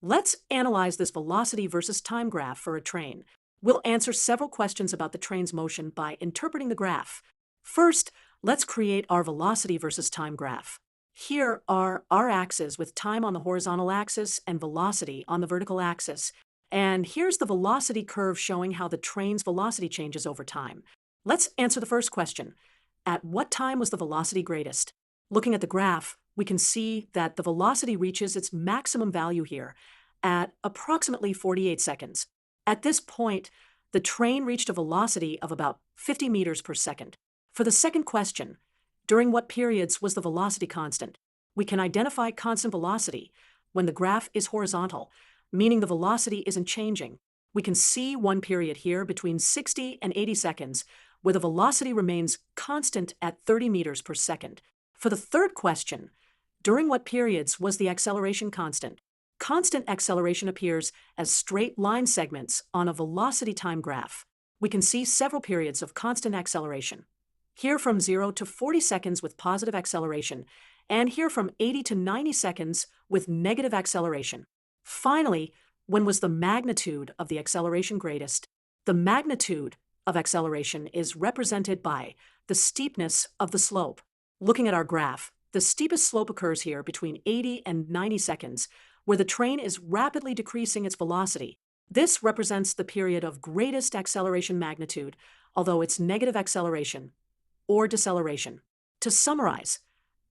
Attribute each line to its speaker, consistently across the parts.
Speaker 1: Let's analyze this velocity versus time graph for a train. We'll answer several questions about the train's motion by interpreting the graph. First, let's create our velocity versus time graph. Here are our axes with time on the horizontal axis and velocity on the vertical axis. And here's the velocity curve showing how the train's velocity changes over time. Let's answer the first question. At what time was the velocity greatest? Looking at the graph, we can see that the velocity reaches its maximum value here at approximately 48 seconds. At this point, the train reached a velocity of about 50 meters per second. For the second question, during what periods was the velocity constant? We can identify constant velocity when the graph is horizontal, meaning the velocity isn't changing. We can see one period here between 60 and 80 seconds, where the velocity remains constant at 30 meters per second. For the third question, during what periods was the acceleration constant? Constant acceleration appears as straight line segments on a velocity time graph. We can see several periods of constant acceleration. Here from 0 to 40 seconds with positive acceleration, and here from 80 to 90 seconds with negative acceleration. Finally, when was the magnitude of the acceleration greatest? The magnitude of acceleration is represented by the steepness of the slope. Looking at our graph, the steepest slope occurs here between 80 and 90 seconds, where the train is rapidly decreasing its velocity. This represents the period of greatest acceleration magnitude, although it's negative acceleration or deceleration. To summarize,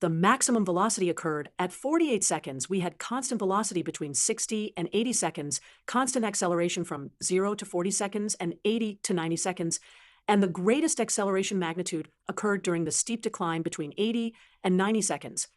Speaker 1: the maximum velocity occurred at 48 seconds. We had constant velocity between 60 and 80 seconds, constant acceleration from 0 to 40 seconds and 80 to 90 seconds, and the greatest acceleration magnitude occurred during the steep decline between 80 and 90 seconds.